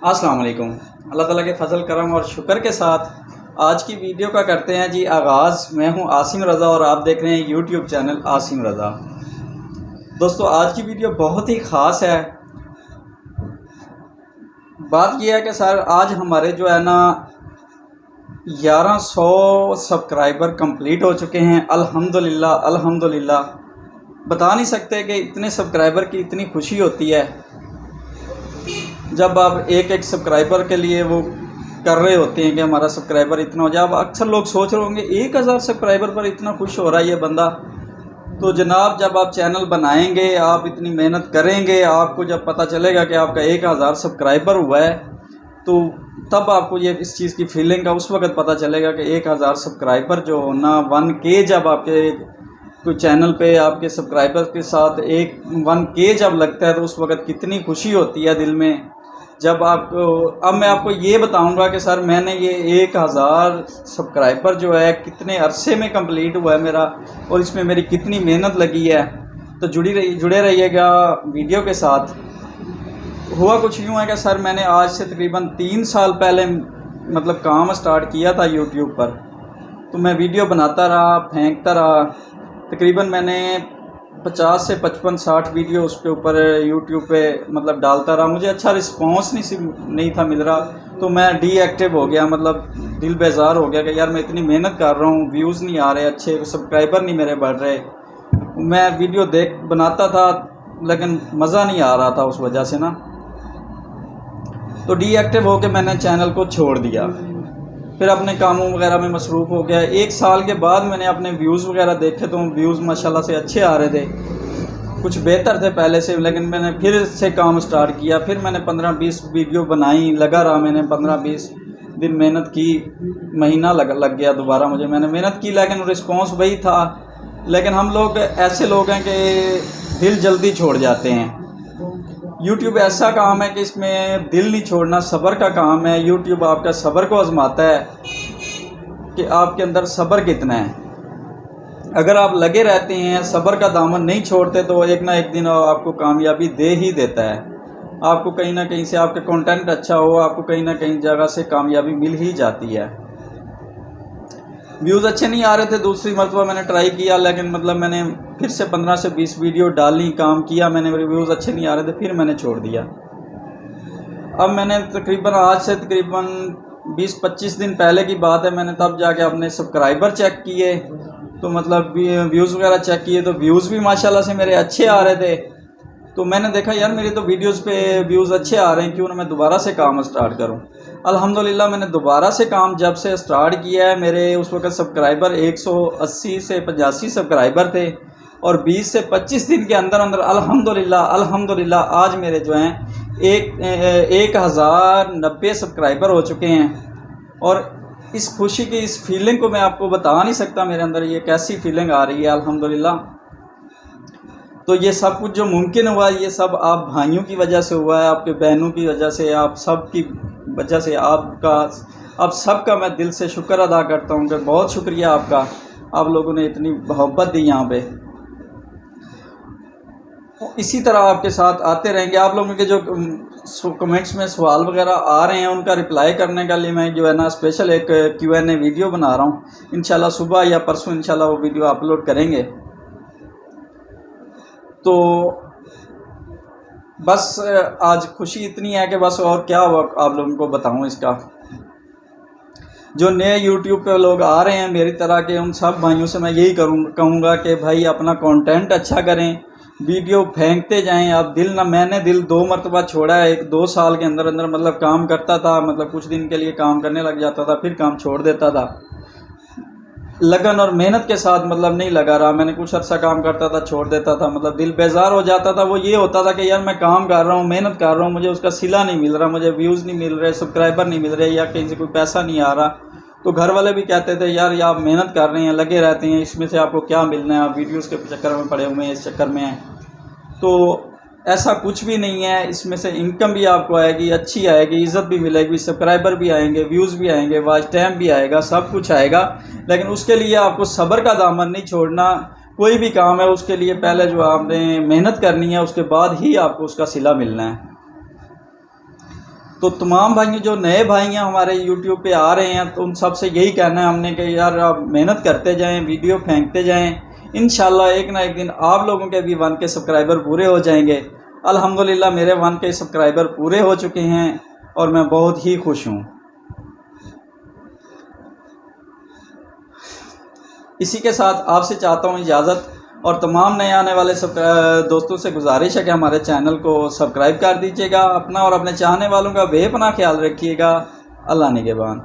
अस्सलाम वालेकुम। अल्लाह ताला के फ़ज़ल करम और शुक्र के साथ आज की वीडियो का करते हैं जी आगाज़। मैं हूं आसिम रज़ा और आप देख रहे हैं यूट्यूब चैनल आसिम रज़ा। दोस्तों आज की वीडियो बहुत ही ख़ास है। बात यह है कि सर आज हमारे जो है ना 1100 सब्सक्राइबर कंप्लीट हो चुके हैं। अल्हम्दुलिल्लाह अल्हम्दुलिल्लाह। बता नहीं सकते कि इतने सब्सक्राइबर की इतनी खुशी होती है जब आप एक एक सब्सक्राइबर के लिए वो कर रहे होते हैं कि हमारा सब्सक्राइबर इतना हो जाए। अब अक्सर लोग सोच रहे होंगे 1000 सब्सक्राइबर पर इतना खुश हो रहा है ये बंदा। तो जनाब जब आप चैनल बनाएंगे, आप इतनी मेहनत करेंगे, आपको जब पता चलेगा कि आपका 1000 सब्सक्राइबर हुआ है तो तब आपको ये इस चीज़ की फीलिंग का उस वक़्त पता चलेगा कि 1000 सब्सक्राइबर जो होना 1K जब आपके कोई चैनल पे आपके सब्सक्राइबर के साथ 1K जब लगता है तो उस वक़्त कितनी खुशी होती है दिल में। जब आपको अब मैं आपको ये बताऊंगा कि सर मैंने ये 1000 सब्सक्राइबर जो है कितने अरसे में कंप्लीट हुआ है मेरा और इसमें मेरी कितनी मेहनत लगी है। तो जुड़े रहिएगा वीडियो के साथ। हुआ कुछ यूँ है कि सर मैंने आज से तकरीबन 3 साल पहले मतलब काम स्टार्ट किया था यूट्यूब पर। तो मैं वीडियो बनाता रहा, फेंकता रहा। तकरीबन मैंने 50 से 55-60 वीडियो उसके ऊपर यूट्यूब पे मतलब डालता रहा। मुझे अच्छा रिस्पांस नहीं था मिल रहा तो मैं डीएक्टिव हो गया, मतलब दिल बेजार हो गया कि यार मैं इतनी मेहनत कर रहा हूँ, व्यूज़ नहीं आ रहे अच्छे, सब्सक्राइबर नहीं मेरे बढ़ रहे। मैं वीडियो बनाता था लेकिन मज़ा नहीं आ रहा था उस वजह से ना। तो डीएक्टिव हो के मैंने चैनल को छोड़ दिया, फिर अपने कामों वगैरह में मसरूफ़ हो गया। 1 साल के बाद मैंने अपने व्यूज़ वगैरह देखे तो व्यूज़ माशाल्लाह से अच्छे आ रहे थे, कुछ बेहतर थे पहले से। लेकिन मैंने फिर से काम स्टार्ट किया, फिर मैंने 15-20 वीडियो बनाई, लगा रहा मैंने 15-20 दिन मेहनत की। महीना लग गया दोबारा मुझे, मैंने मेहनत की लेकिन रिस्पॉन्स वही था। लेकिन हम लोग ऐसे लोग हैं कि दिल जल्दी छोड़ जाते हैं। यूट्यूब ऐसा काम है कि इसमें दिल नहीं छोड़ना, सब्र का काम है। यूट्यूब आपका सब्र को आजमाता है कि आपके अंदर सब्र कितना है। अगर आप लगे रहते हैं, सब्र का दामन नहीं छोड़ते तो एक ना एक दिन आपको कामयाबी दे ही देता है। आपको कहीं ना कहीं से आपका कंटेंट अच्छा हो, आपको कहीं ना कहीं जगह से कामयाबी मिल ही जाती है। व्यूज़ अच्छे नहीं आ रहे थे, दूसरी मरतबा मैंने ट्राई किया लेकिन मतलब मैंने फिर से 15 से 20 वीडियो डाली, काम किया मैंने, मेरे व्यूज़ अच्छे नहीं आ रहे थे, फिर मैंने छोड़ दिया। अब मैंने तकरीबन आज से तकरीबन 20-25 दिन पहले की बात है, मैंने तब जाके अपने सब्सक्राइबर चेक किए तो मतलब व्यूज़ वगैरह चेक किए तो व्यूज़ भी माशाल्लाह से मेरे अच्छे आ रहे थे। तो मैंने देखा यार मेरी तो वीडियोस पे व्यूज़ अच्छे आ रहे हैं, क्यों ना मैं दोबारा से काम स्टार्ट करूं। अल्हम्दुलिल्लाह मैंने दोबारा से काम जब से स्टार्ट किया है, मेरे उस वक्त सब्सक्राइबर 180 से 85 सब्सक्राइबर थे और 20 से 25 दिन के अंदर अंदर अल्हम्दुलिल्लाह आज मेरे जो हैं 1090 सब्सक्राइबर हो चुके हैं। और इस खुशी की, इस फीलिंग को मैं आपको बता नहीं सकता मेरे अंदर ये कैसी फीलिंग आ रही है अल्हम्दुलिल्लाह। तो ये सब कुछ जो मुमकिन हुआ ये सब आप भाइयों की वजह से हुआ है, आपके बहनों की वजह से, आप सब की वजह से। आप सब का मैं दिल से शुक्र अदा करता हूँ कि बहुत शुक्रिया आपका, आप लोगों ने इतनी मोहब्बत दी यहाँ पे। इसी तरह आपके साथ आते रहेंगे। आप लोगों के जो कमेंट्स में सवाल वगैरह आ रहे हैं उनका रिप्लाई करने के लिए मैं जो है ना स्पेशल एक Q&A वीडियो बना रहा हूँ। इंशाल्लाह सुबह या परसों इंशाल्लाह वो वीडियो अपलोड करेंगे। तो बस आज खुशी इतनी है कि बस और क्या आप लोगों को बताऊँ इसका। जो नए यूट्यूब पे लोग आ रहे हैं मेरी तरह के, उन सब भाइयों से मैं यही कहूँगा कि भाई अपना कंटेंट अच्छा करें, वीडियो फेंकते जाएं। आप मैंने दिल 2 मरतबा छोड़ा है 1-2 साल के अंदर अंदर। मतलब काम करता था, मतलब कुछ दिन के लिए काम करने लग जाता था, फिर काम छोड़ देता था। लगन और मेहनत के साथ मतलब नहीं लगा रहा। मैंने कुछ अर्सा काम करता था, छोड़ देता था, मतलब दिल बेजार हो जाता था। वो ये होता था कि यार मैं काम कर रहा हूँ, मेहनत कर रहा हूँ, मुझे उसका सिला नहीं मिल रहा, मुझे व्यूज़ नहीं मिल रहे, सब्सक्राइबर नहीं मिल रहे, या कहीं से कोई पैसा नहीं आ रहा। तो घर वाले भी कहते थे यार आप मेहनत कर रहे हैं, लगे रहते हैं, इसमें से आपको क्या मिलना है, आप वीडियोज़ के चक्कर में पड़े हुए हैं, इस चक्कर में हैं। तो ऐसा कुछ भी नहीं है, इसमें से इनकम भी आपको आएगी, अच्छी आएगी, इज़्ज़त भी मिलेगी, सब्सक्राइबर भी आएंगे, व्यूज़ भी आएंगे, वॉच टाइम भी आएगा, सब कुछ आएगा। लेकिन उसके लिए आपको सब्र का दामन नहीं छोड़ना। कोई भी काम है उसके लिए पहले जो आपने मेहनत करनी है, उसके बाद ही आपको उसका सिला मिलना है। तो तमाम भाइयों जो नए भाई हैं हमारे यूट्यूब पे आ रहे हैं, तो उन सब से यही कहना है हमने कि यार आप मेहनत करते जाएं, वीडियो फेंकते जाएं, इंशाल्लाह एक ना एक दिन आप लोगों के भी 1K सब्सक्राइबर पूरे हो जाएंगे। अल्हम्दुलिल्लाह मेरे 1K सब्सक्राइबर पूरे हो चुके हैं और मैं बहुत ही खुश हूँ। इसी के साथ आपसे चाहता हूँ इजाज़त, और तमाम नए आने वाले दोस्तों से गुजारिश है कि हमारे चैनल को सब्सक्राइब कर दीजिएगा। अपना और अपने चाहने वालों का बेपनाह ख्याल रखिएगा। अल्लाह निगहबान।